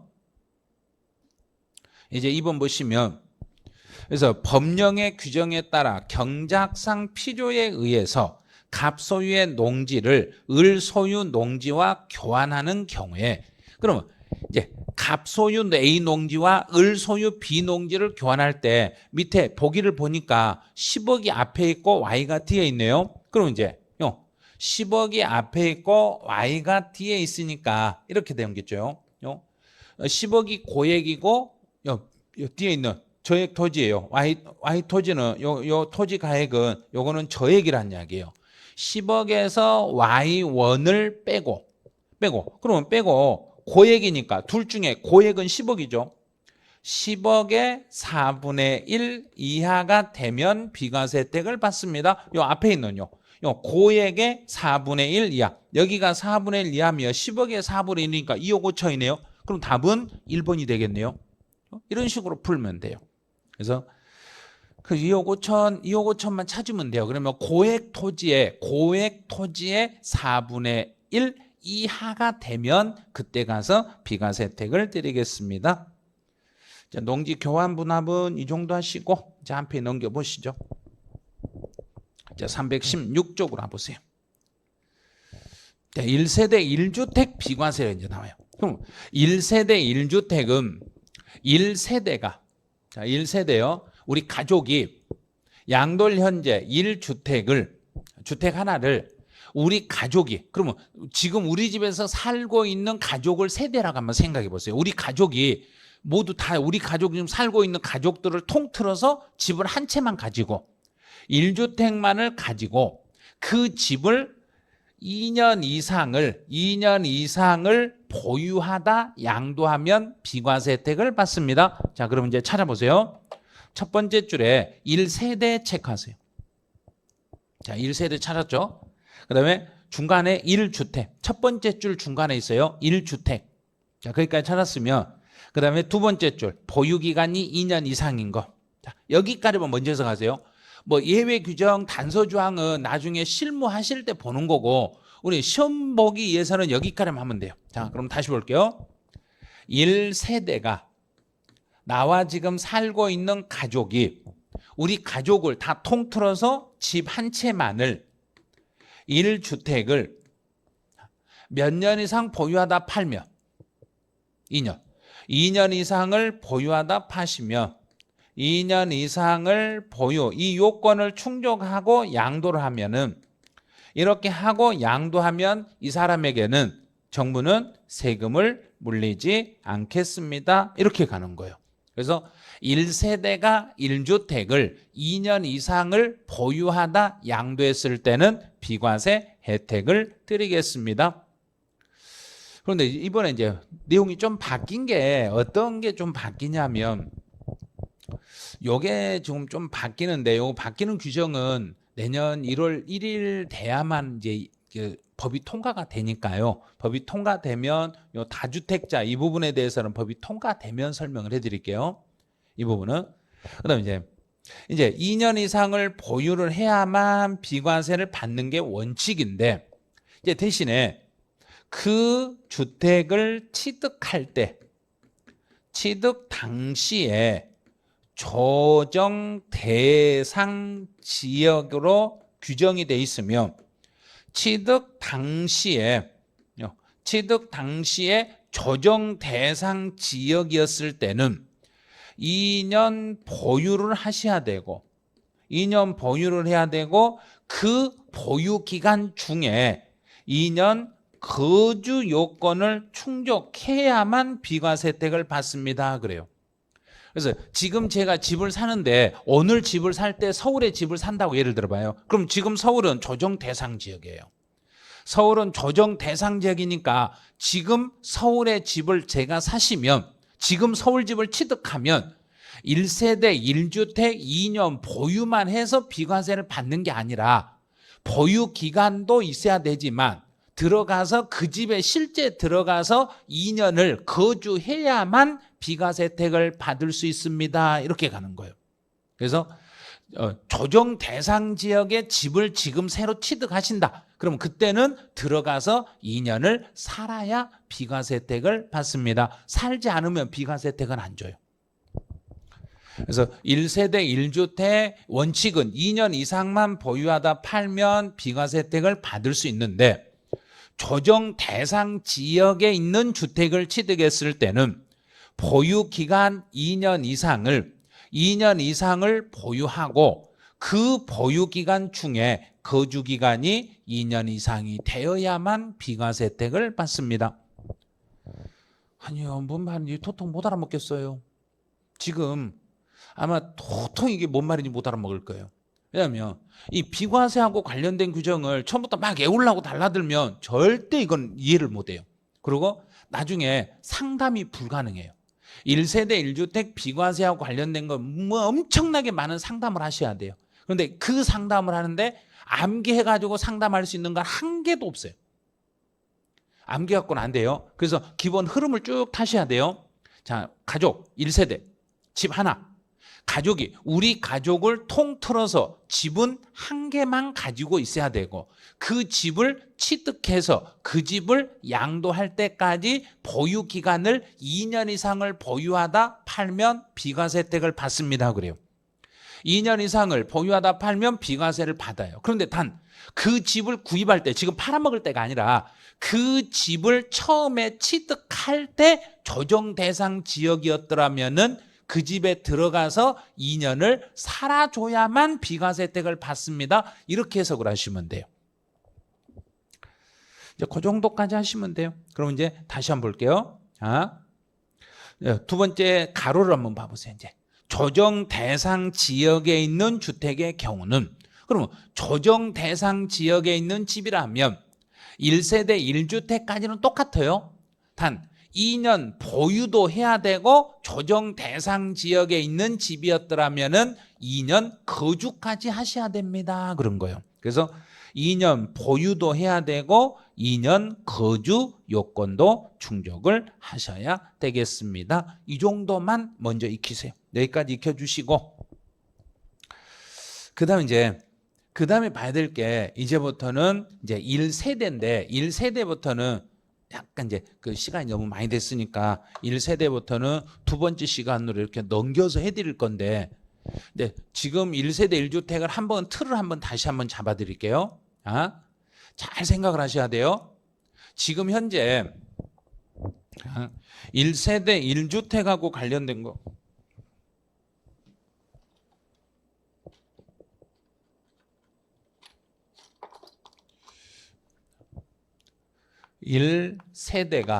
이제 2번 보시면 그래서 법령의 규정에 따라 경작상 필요에 의해서 갑소유의 농지를 을소유 농지와 교환하는 경우에 그러면 이제 갑소유 A 농지와 을소유 B 농지를 교환할 때 밑에 보기를 보니까 10억이 앞에 있고 Y가 뒤에 있네요. 그럼 이제 10억이 앞에 있고 Y가 뒤에 있으니까 이렇게 되겠죠. 10억이 고액이고 뒤에 있는 저액 토지예요. Y 토지는 요 토지 가액은 요거는 저액이란 이야기예요. 10억에서 Y1을 빼고 그러면 고액이니까 둘 중에 고액은 10억이죠. 10억의 4분의 1 이하가 되면 비과세 혜택을 받습니다. 요 앞에 있는 요 고액의 4분의 1 이하. 여기가 4분의 1 이하면 10억의 4분의 1이니까 2억 5천이네요. 그럼 답은 1번이 되겠네요. 이런 식으로 풀면 돼요. 그래서 그 2억 5천만 찾으면 돼요. 그러면 고액 토지의 4분의 1 이하가 되면 그때 가서 비과세 혜택을 드리겠습니다. 자, 농지 교환 분합은 이 정도 하시고 자, 한 페이지 넘겨 보시죠. 자, 316쪽으로 와보세요. 자, 1세대 1주택 비과세가 이제 나와요. 그럼 1세대 1주택은 1세대가 자, 1세대요. 우리 가족이 양돌 현재 1주택을 주택 하나를 우리 가족이 그러면 지금 우리 집에서 살고 있는 가족을 세대라고 한번 생각해 보세요. 우리 가족이 모두 다 우리 가족 지금 살고 있는 가족들을 통틀어서 집을 한 채만 가지고 1주택만을 가지고 그 집을 2년 이상을 보유하다 양도하면 비과세 혜택을 받습니다. 자, 그럼 이제 찾아보세요. 첫 번째 줄에 1세대 체크하세요. 자, 1세대 찾았죠? 그 다음에 중간에 1주택. 첫 번째 줄 중간에 있어요. 1주택. 자, 거기까지 찾았으면 그 다음에 두 번째 줄 보유기간이 2년 이상인 거. 자, 여기까지만 먼저 해석하세요. 뭐 예외 규정 단서 조항은 나중에 실무하실 때 보는 거고 우리 시험 보기 위해서는 여기까지만 하면 돼요. 자, 그럼 다시 볼게요. 1세대가 나와 지금 살고 있는 가족이 우리 가족을 다 통틀어서 집 한 채만을 1주택을 몇 년 이상 보유하다 팔면 2년 이상을 보유하다 파시면 2년 이상을 보유 이 요건을 충족하고 양도를 하면은 이렇게 하고 양도하면 이 사람에게는 정부는 세금을 물리지 않겠습니다. 이렇게 가는 거예요. 그래서 1세대가 1주택을 2년 이상을 보유하다 양도했을 때는 비과세 혜택을 드리겠습니다. 그런데 이번에 이제 내용이 좀 바뀐 게 어떤 게 좀 바뀌냐면 요게 좀 바뀌는데 요 바뀌는 규정은 내년 1월 1일 돼야만 이제 그 법이 통과가 되니까요. 법이 통과되면 요 다주택자 이 부분에 대해서는 법이 통과되면 설명을 해드릴게요. 이 부분은 그다음에 이제 2년 이상을 보유를 해야만 비과세를 받는 게 원칙인데 이제 대신에 그 주택을 취득할 때 취득 당시에 조정 대상 지역으로 규정이 돼 있으면 취득 당시에 조정 대상 지역이었을 때는 2년 보유를 하셔야 되고 2년 보유를 해야 되고 그 보유 기간 중에 2년 거주 요건을 충족해야만 비과세 혜택을 받습니다. 그래요. 그래서 지금 제가 집을 사는데 오늘 집을 살 때 서울에 집을 산다고 예를 들어봐요. 그럼 지금 서울은 조정 대상 지역이에요. 서울은 조정 대상 지역이니까 지금 서울에 집을 제가 사시면 지금 서울 집을 취득하면 1세대 1주택 2년 보유만 해서 비과세를 받는 게 아니라 보유 기간도 있어야 되지만 들어가서 그 집에 실제 들어가서 2년을 거주해야만 비과세 혜택을 받을 수 있습니다. 이렇게 가는 거예요. 그래서 조정 대상 지역에 집을 지금 새로 취득하신다. 그럼 그때는 들어가서 2년을 살아야 비과세 혜택을 받습니다. 살지 않으면 비과세 혜택은 안 줘요. 그래서 1세대 1주택 원칙은 2년 이상만 보유하다 팔면 비과세 혜택을 받을 수 있는데 조정 대상 지역에 있는 주택을 취득했을 때는 보유 기간 2년 이상을 보유하고 그 보유 기간 중에 거주 기간이 2년 이상이 되어야만 비과세 혜택을 받습니다. 아니요, 뭔 말인지 도통 못 알아먹겠어요. 지금 아마 도통 이게 뭔 말인지 못 알아먹을 거예요. 왜냐하면 이 비과세하고 관련된 규정을 처음부터 막 애우려고 달라들면 절대 이건 이해를 못해요. 그리고 나중에 상담이 불가능해요. 1세대 1주택 비과세하고 관련된 건 뭐 엄청나게 많은 상담을 하셔야 돼요. 그런데 그 상담을 하는데 암기해가지고 상담할 수 있는 건 한 개도 없어요. 암기 갖고는 안 돼요. 그래서 기본 흐름을 쭉 타셔야 돼요. 자, 가족 1세대 집 하나. 우리 가족을 통틀어서 집은 한 개만 가지고 있어야 되고 그 집을 취득해서 그 집을 양도할 때까지 보유 기간을 2년 이상을 보유하다 팔면 비과세 혜택을 받습니다. 그래요. 2년 이상을 보유하다 팔면 비과세를 받아요. 그런데 단 그 집을 구입할 때, 지금 팔아먹을 때가 아니라 그 집을 처음에 취득할 때 조정 대상 지역이었더라면은 그 집에 들어가서 2년을 살아줘야만 비과세 혜택을 받습니다. 이렇게 해석을 하시면 돼요. 이제 그 정도까지 하시면 돼요. 그럼 이제 다시 한번 볼게요. 자, 두 번째 가로를 한번 봐보세요. 이제 조정 대상 지역에 있는 주택의 경우는, 그러면 조정 대상 지역에 있는 집이라면 1세대 1주택까지는 똑같아요. 단 2년 보유도 해야 되고 조정 대상 지역에 있는 집이었더라면은 2년 거주까지 하셔야 됩니다. 그런 거예요. 그래서 2년 보유도 해야 되고 2년 거주 요건도 충족을 하셔야 되겠습니다. 이 정도만 먼저 익히세요. 여기까지 익혀주시고, 그 다음에 봐야 될 게 이제부터는 이제 1세대인데 1세대부터는 약간 이제 그 시간이 너무 많이 됐으니까 1세대부터는 두 번째 시간으로 이렇게 넘겨서 해드릴 건데, 근데 지금 1세대 1주택을 한번 틀을 다시 한번 잡아드릴게요. 잘 생각을 하셔야 돼요. 지금 현재 1세대 1주택하고 관련된 거, 일 세대라는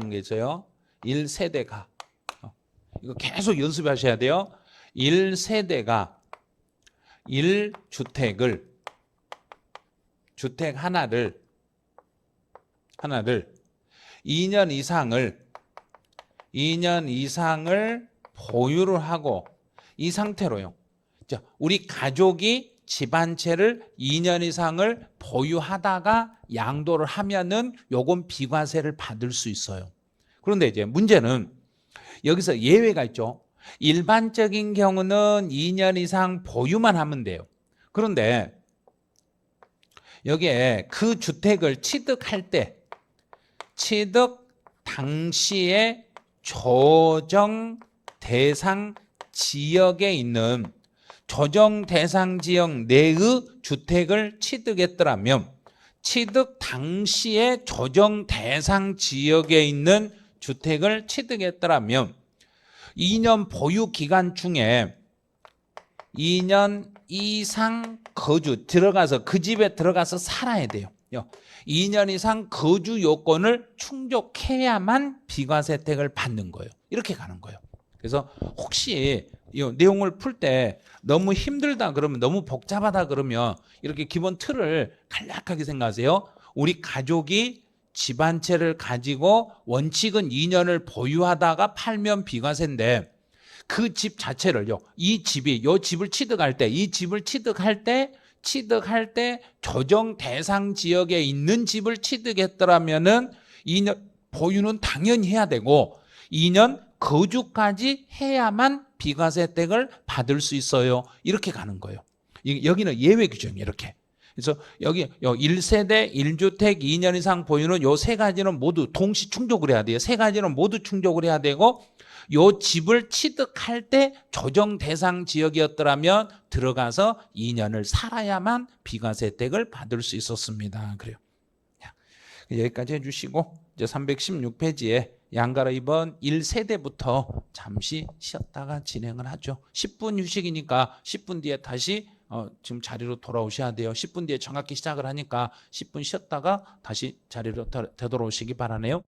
게 있어요. 1세대가 이거 계속 연습하셔야 돼요. 1세대가 1주택을 주택 하나를 2년 이상을 보유를 하고, 이 상태로요. 자, 우리 가족이 집 한 채를 2년 이상을 보유하다가 양도를 하면은 요건 비과세를 받을 수 있어요. 그런데 이제 문제는 여기서 예외가 있죠. 일반적인 경우는 2년 이상 보유만 하면 돼요. 그런데 여기에 그 주택을 취득할 때 취득 당시에 조정 대상 지역에 있는 조정 대상 지역 내의 주택을 취득했더라면, 취득 당시에 조정 대상 지역에 있는 주택을 취득했더라면 2년 보유 기간 중에 2년 이상 거주 들어가서 그 집에 들어가서 살아야 돼요. 2년 이상 거주 요건을 충족해야만 비과세 혜택을 받는 거예요. 이렇게 가는 거예요. 그래서 혹시 이 내용을 풀 때 너무 힘들다 그러면, 너무 복잡하다 그러면 이렇게 기본 틀을 간략하게 생각하세요. 우리 가족이 집 한 채를 가지고 원칙은 2년을 보유하다가 팔면 비과세인데, 그 집 자체를요, 이 집을 취득할 때 조정 대상 지역에 있는 집을 취득했더라면은 2년 보유는 당연히 해야 되고 2년 거주까지 해야만 비과세 혜택을 받을 수 있어요. 이렇게 가는 거예요. 여기는 예외 규정이에요. 이렇게. 그래서 여기 1세대 1주택 2년 이상 보유는 요 세 가지는 모두 동시 충족을 해야 돼요. 세 가지는 모두 충족을 해야 되고, 요 집을 취득할 때 조정 대상 지역이었더라면 들어가서 2년을 살아야만 비과세 혜택을 받을 수 있었습니다. 그래요. 여기까지 해주시고, 이제 316페이지에 양가로 2번 1세대부터 잠시 쉬었다가 진행을 하죠. 10분 휴식이니까 10분 뒤에 다시 지금 자리로 돌아오셔야 돼요. 10분 뒤에 정확히 시작을 하니까 10분 쉬었다가 다시 자리로 되돌아오시기 바라네요.